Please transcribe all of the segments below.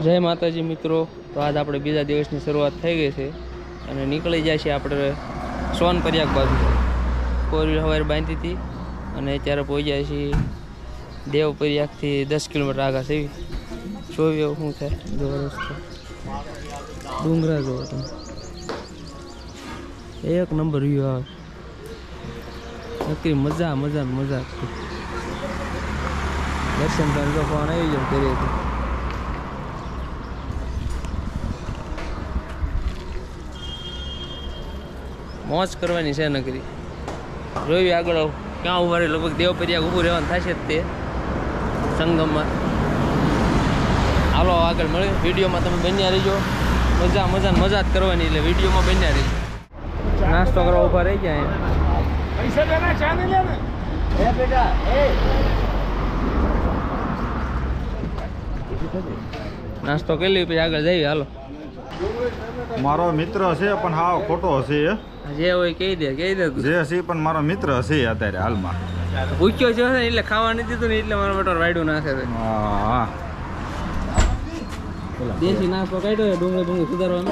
જય માતાજી મિત્રો, તો આજ આપણે બીજા દિવસની શરૂઆત થઈ ગઈ છે અને નીકળી જાય છે આપણે સોનપરિયાગ બાજુ. 4 વ્હીલ સવારે બાંધી હતી અને અત્યારે પહોંચી જાય છે દેવપરિયાગથી 10 કિલોમીટર આગળ છે. જોઈએ શું થાય જો રસ્તો ડુંગરા જોવો તમે, એક નંબર વ્યૂ આવે. નક્કી મજા મજા મજા. દર્શન કરી ફોન આવી જાય કરીએ તો મોજ કરવાની છે નગરી. જોયું આગળ ક્યાં ઉભા રહે, લગભગ દેવપરિયાગ ઊભું રહેવાનું થશે તે સંગમમાં. હાલો આગળ મળે વિડીયોમાં, તમે બન્યા રહીજો. મજા મજા મજા જ કરવાની, એટલે વિડીયોમાં બન્યા રહીજો. નાસ્તો કરવા ઊભા રહી ગયા. નાસ્તો કરી લઈએ પછી આગળ જઈએ. હાલો. મારો મિત્ર છે પણ હાવ ખોટો હશે. જે હોય કહી દે જે હશે પણ મારો મિત્ર હશે અત્યારે હાલમાં. ભૂખ્યો છે એટલે ખાવા નથી દીધું ને એટલે મારા બેટો વાયડું નાખે છે. હા દેશી નાસ્તો કાઢ્યો ડુંગળી સુધારવા.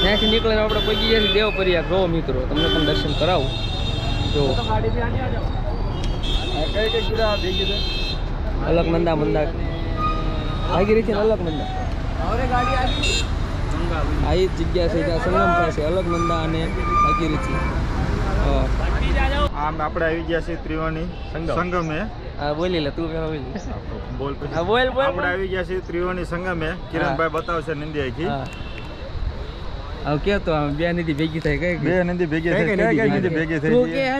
ત્યાંથી નીકળીને આપણે પહોંચી ગયા છીએ દેવપરિયાગ. જો મિત્રો તમને પણ દર્શન કરાવું. જો અલકનંદા મંદા ભાગી રહી છે ને. અલકનંદા આ જ જગ્યા છે જ્યાં સંગમ થાય છે અલકનંદા અને ભાગીરથી. આમ આપણે આવી ગયા છીએ ત્રિવેણી સંગમે. હા બોલી લે તું પેલા બોલ. બોલ બોલ. આપણે આવી ગયા છીએ ત્રિવેણી સંગમે. કિરણભાઈ બતાવશે નંદીથી. હવે કેતો બે નદી ભેગી થઈ ગઈ. બે નદી ભેગી થઈ. નદી ભેગી થઈ.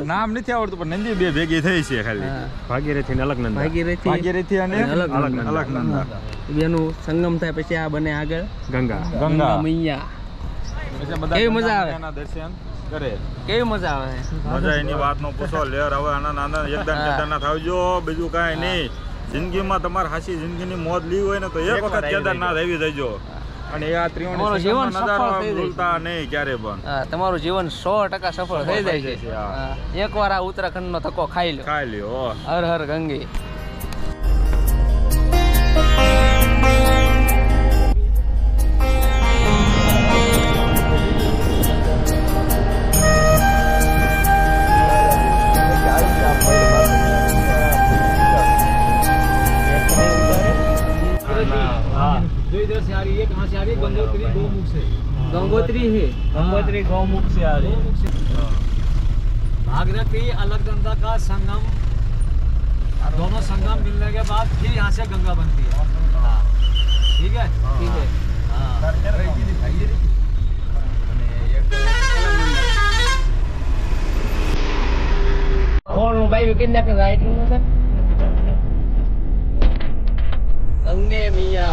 નામ નથી આવડતું પણ નદી બે ભેગી થઈ છે ખાલી. ભાગીરથી અને અલકનંદા. ભાગીરથી અને અલકનંદા બેનું સંગમ થાય પછી આ બને આગળ ગંગા મૈયા. કેવી મજા આવે દર્શન કરે. કેવી મજા આવે. મજા એની વાત નો પૂછો. લેર હવે આના એકદમ કેદારનાથ આવજો. બીજું કાંઈ નહીં. જિંદગીમાં તમારે હાસી જિંદગીની મોજ લીધી હોય ને તો એક વખત કેદારનાથ આવી જજો. અને આ ત્રિવેણી જીવન નજારો ભૂલતા નહીં ક્યારે પણ. તમારું જીવન 100% સફળ થઈ જાય છે. એકવાર આ ઉત્તરાખંડ નો ધક્કો ખાઈ લ્યો. હર હર ગંગે. गंगोत्री है. गंगोत्री गौमुख से आ रही है. भागीरथी अलकनंदा का संगम, दोनों संगम मिलने के बाद फिर यहाँ से गंगा बनती है. हाँ ठीक है. ठीक है. कौन भाई कितना का राइट में सर गंगे मिया.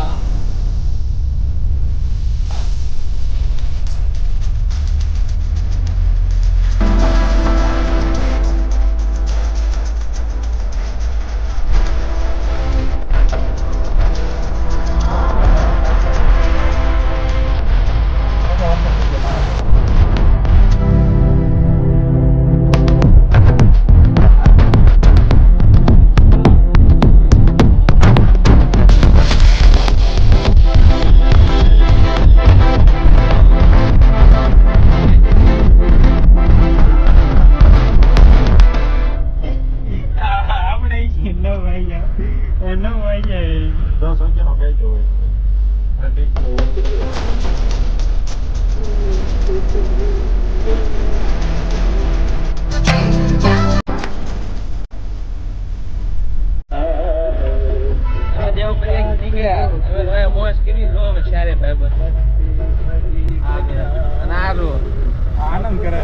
આનંદ કરે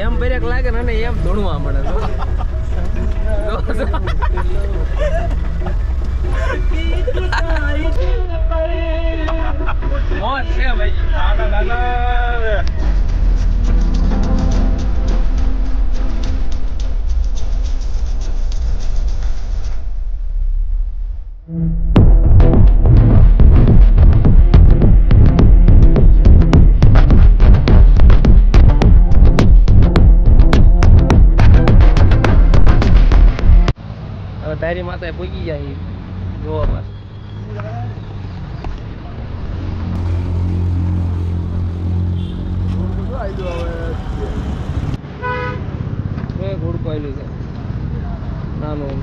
એમ બ્રેક લાગે ને એમ ધૂણવા મળે. મોજ છે ભાઈ. ધારી માતા પૂગી જાય જોવા બસ ઘોડકો આવેલું છે નાનું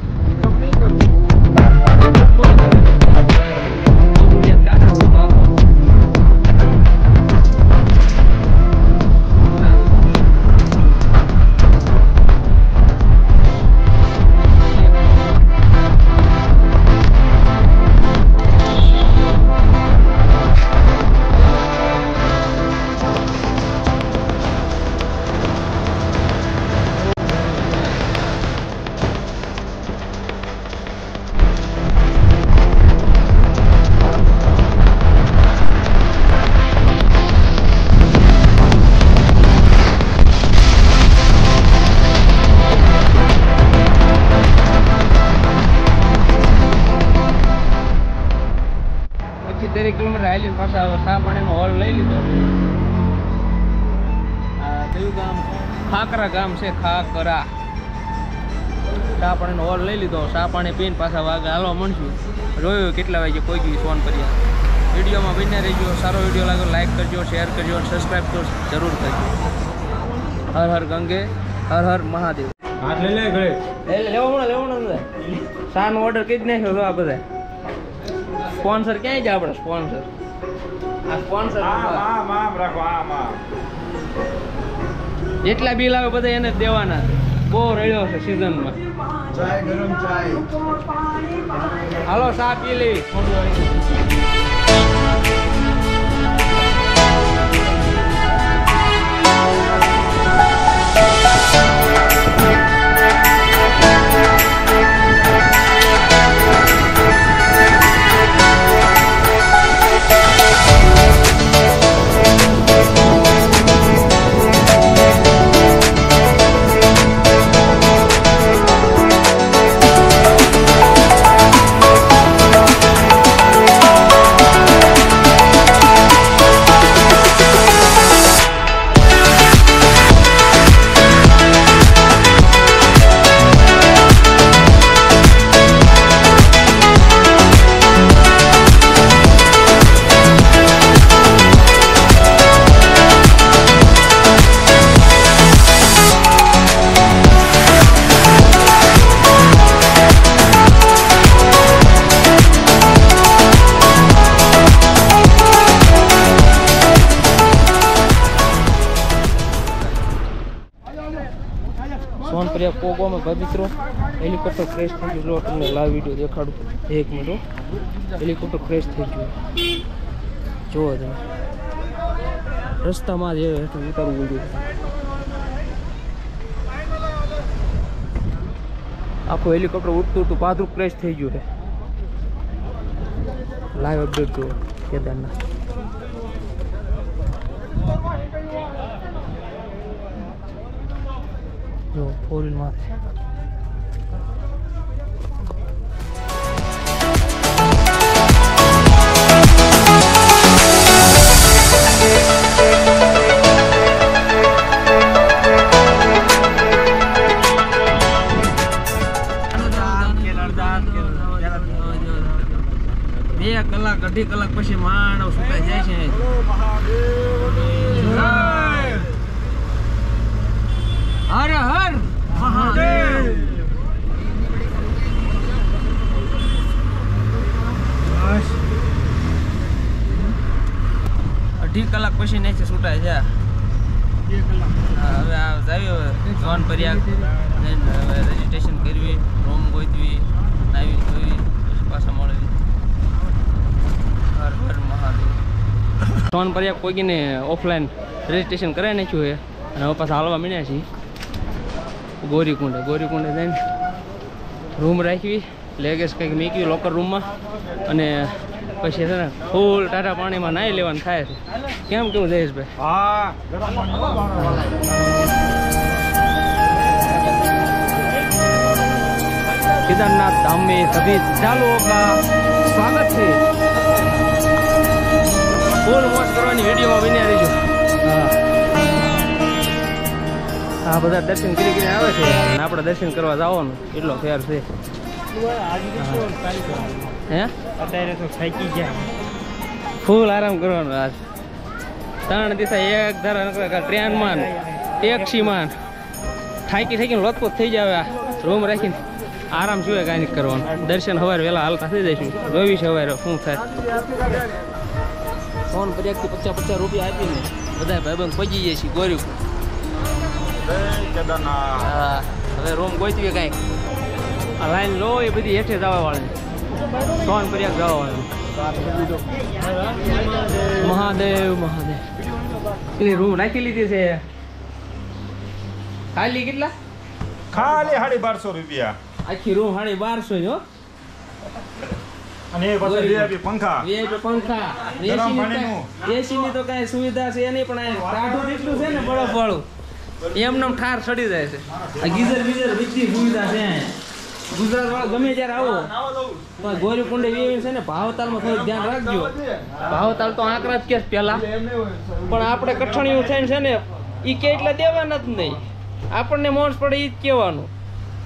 કિલોમીટર આવેલી પાછા સા પાણીનો હોલ લઈ લીધો કયું ગામ ખાકરા ગામ છે ખાકરા સા પાણીનો હોલ લઈ લીધો સા પાણી પીને પાછા વાગે હાલવા મળશું જોયું કેટલા વાગે કોઈ ગયું ફોન કર્યા વિડીયોમાં બને રહેજો સારો વિડીયો લાગ્યો લાઈક કરજો શેર કરજો સબસ્ક્રાઈબ તો જરૂર કરજો હર હર ગંગે હર હર મહાદેવ હાથ લઈ લે ઘરે લેવાનો સાનો ઓર્ડર કરી જ નાખ્યો તો આ બધા સ્પોન્સર ક્યાંય છે આપણે સ્પોન્સર આ સ્પોન્સર જેટલા બિલ આવે બધા એને જ દેવાના બહુ રડ્યો છે સીઝનમાં ચાય ગરમ ચાય હાલો ચા પી લેવી સોનપરિયા કોગોમાં ભાઈ મિત્રો હેલિકોપ્ટર ક્રેશ થઈ ગયું જો તમને લાઈવ વિડીયો દેખાડું એક મિનિટ હેલિકોપ્ટર ક્રેશ થઈ ગયું જુઓ તમે રસ્તામાં જ હેઠળ ઉતારવું પડ્યું આખું હેલિકોપ્ટર ઉડતું ઉડતું પાથરું ક્રેશ થઈ ગયું છે લાઈવ અપડેટ જુઓ કેદારનાથ જો ફોર વ્હીલ માં બે કલાક અઢી કલાક પછી માનવ સુકાઈ જાય છે હર હર મહાદેવ અઢી કલાક પછી નીચે છૂટાય છે હવે સોનપરિયા રજીસ્ટ્રેશન કરવી રૂમ ગોતવી આવી જોઈ પછી પાછા મળવી હર હર મહાદેવ સોનપરિયા કોઈકીને ઓફલાઈન રજીસ્ટ્રેશન કરાવી નાખ્યું છે અને હવે પાછા હાલવા મળ્યા છીએ ગોરીકુંડે જઈને રૂમ રાખવી લેગેસ કંઈક મૂકવી લોકર રૂમમાં અને પછી છે ને ફૂલ ટાટા પાણીમાં નાહી લેવાનું થાય છે કેમ કેવું જયેશભાઈ केदारनाथ धाम में सभी श्रद्धालुओं का स्वागत है फूल वॉच करवानी वीडियो में बने रहीजो આ બધા દર્શન કરી આવે છે અને આપણે દર્શન કરવા જવાનું એટલો ફેર છે હે અત્યારે તો થાકી ગયા. ફૂલ આરામ કરવાનો આજ 3 દિવસ એક ધારા ટ્રેનમાં ટેક્સીમાં થાકીને લોતપોત થઈ જાય. રૂમ રાખીને આરામ સિવાય કાંઈ નથી કરવાનું. દર્શન સવારે વહેલા હાલતા થઈ જઈશું. જોવી સવારે શું થાય. ફોન પર્યાગથી 50 રૂપિયા આપીને બધા ભાઈબંધ પહોંચી જાય છે ગોરી. હા હવે રૂમ ગોઈતી કાંઈક આ લાઈન લો એ બધી હેઠે જવા વાળી સોન પર્યાગ જવા વાળી. મહાદેવ મહાદેવ પેલી રૂમ નાખી લીધી છે. ખાલી કેટલા? ખાલી 1250 રૂપિયા. આખી રૂમ 1250 ની હો. અને એ પછી VIP પંખા. VIP પંખા. ગરમ પાણીનું. AC ની તો કાંઈ સુવિધા છે નહીં, પણ આ ટાઢું એટલું છે ને બરફ વાળું એમને ઠાર ચડી જાય છે. આ ગીઝર બીઝર બધી સુવિધા છે. ગુજરાત વાળા ગમે ત્યારે આવો તો ગોરી કુંડે વેવી છે ને ભાવતાલમાં થોડું ધ્યાન રાખજો. ભાવતાલ તો આંકડા જ કેસ પેલા, પણ આપણે કઠણીયું થઈને છે ને એ કે એટલે દેવાના જ નહીં. આપણને મોજ પડે એ જ કહેવાનું.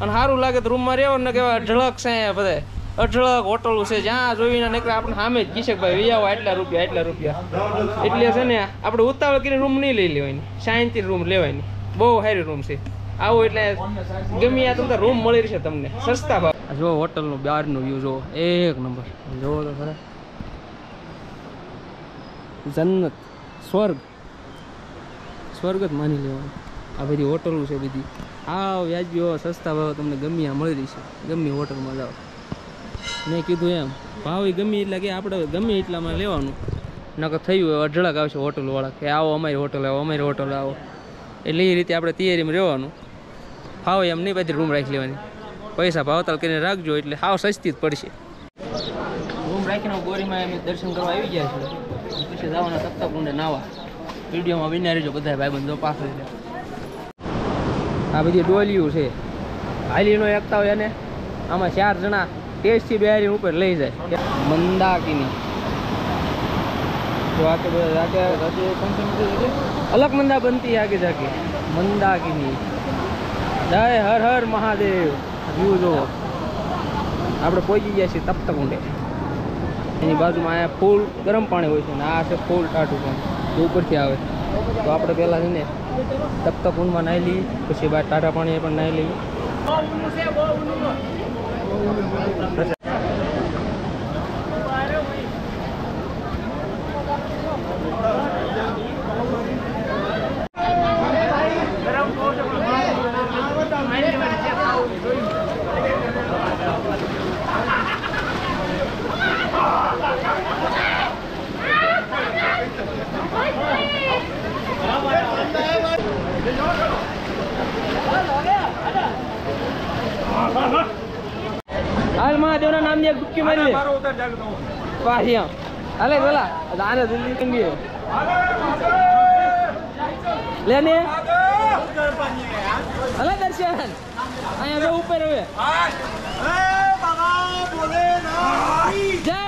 અને સારું લાગે તો રૂમમાં રહેવાનું. ને કહેવાય અઢળક છે બધા, અઢળક હોટલો છે. જ્યાં જોઈને નીકળે આપણે સામે જ કીશે ભાઈ વી આવો એટલા રૂપિયા. એટલે છે ને આપણે ઉતાવળ કરીને રૂમ નહીં લઈ લેવાની, શાંતિ રૂમ લેવાની. બહુ સારી રૂમ છે. આવો એટલે ગમે આ તમને રૂમ મળી રહેશે તમને સસ્તા ભાવ. જો હોટલનું બહારનું વ્યૂ જો એક નંબર. જોવો તો ખરા જન્નત, સ્વર્ગ જ માની લેવાનું. આ બધી હોટલો છે બધી. આવ વ્યાજબી સસ્તા ભાવ તમને ગમે આ મળી રહેશે. ગમે હોટલમાં જાઓ. મેં કીધું એમ ભાવ ગમે એટલા કે આપણે ગમે એટલામાં લેવાનું. નકર થયું હોય અઢળક આવશે હોટલવાળા કે આવો અમારી હોટલ આવો. એટલે એ રીતે આપણે તૈયારીમાં રહેવાનું. ભાવ એમ નહીં બધી રૂમ રાખી લેવાની. પૈસા ભાવતાલ કરીને રાખજો એટલે હાવ સસ્તી જ પડશે. રૂમ રાખીને ગોરીમાં એમ દર્શન કરવા આવી ગયા છે. પછી જવાના સપ્તાહકુંડે નાવા. વિડીયોમાં વિના રહેજો બધા ભાઈબંધો પાસે. આ બધી ડોલીઓ છે. હાલીનો એકતા હોય અને આમાં 4 જણા ટેસ્ટથી બેહારી ઉપર લઈ જાય. મંદાકિની તો આકે અલગ મંદા બનતી આગે જાકે. મંદાકિની જય હર હર મહાદેવ. વ્યૂ જો આપણે પહોંચી ગયા છીએ તપ્તકુંડે. એની બાજુમાં અહીંયા ફૂલ ગરમ પાણી હોય છે ને આ છે ફૂલ ટાટું પાણી ઉપરથી આવે. તો આપણે પહેલાં છે ને તપ્તકુંડમાં નાહી લઈએ, પછી બહાર ટાટા પાણી પણ નાહી લઈએ. હાલ મહાદેવના નામની એક ડૂબકી મારી લે. પાછી આમ હાલે પેલા આને જલ્દી કંગીએ લે ને હાલે દર્શન અહીંયા જો ઉપર હવે જય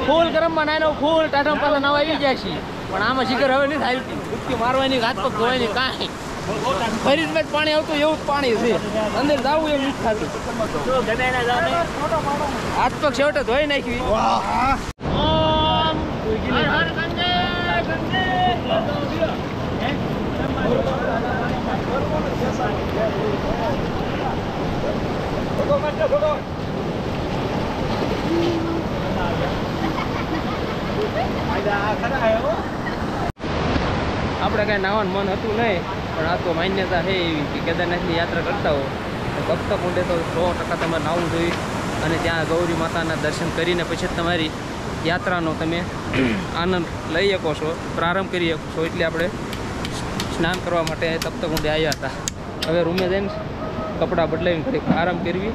ફૂલ ગરમમાં નાનો ફૂલ ટાટા પાલા નવા આવી જાય છે. પણ આમાં શિખર હવે નથી આવી. ડૂબકી મારવાની હાથ પગ ધોવાની કાંઈ ફરીદમાં જ પાણી આવતું એવું જ પાણી છે. અંદર જવું એમ નથી થતું. હાથ પગ છેવટે ધોઈ નાખવી. આપણે કાંઈ નાવાનું મન હતું નહીં, પણ આ તો માન્યતા છે એવી કે કેદારનાથની યાત્રા કરતા હો તો તપ્તકુંડે તો 100% તમારે નાવું જોઈએ. અને ત્યાં ગૌરી માતાના દર્શન કરીને પછી તમારી યાત્રાનો તમે આનંદ લઈ શકો છો, પ્રારંભ કરી શકો છો. એટલે આપણે સ્નાન કરવા માટે તપ્તકુંડે આવ્યા હતા. હવે રૂમે જઈને કપડાં બદલાવીને ઘડી આરામ કરવી.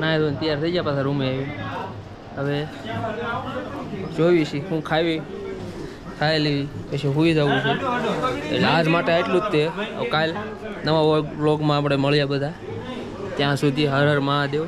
ના ધોઈને તૈયાર થઈ ગયા પાછા રૂમે આવી. હવે જોવી છીએ હું ખાઈ લેવી પછી સુઈ જવું છે. એટલે આજ માટે એટલું જ તે. કાલ નવા વ્લોગમાં આપણે મળ્યા બધા. ત્યાં સુધી હર હર મહાદેવ.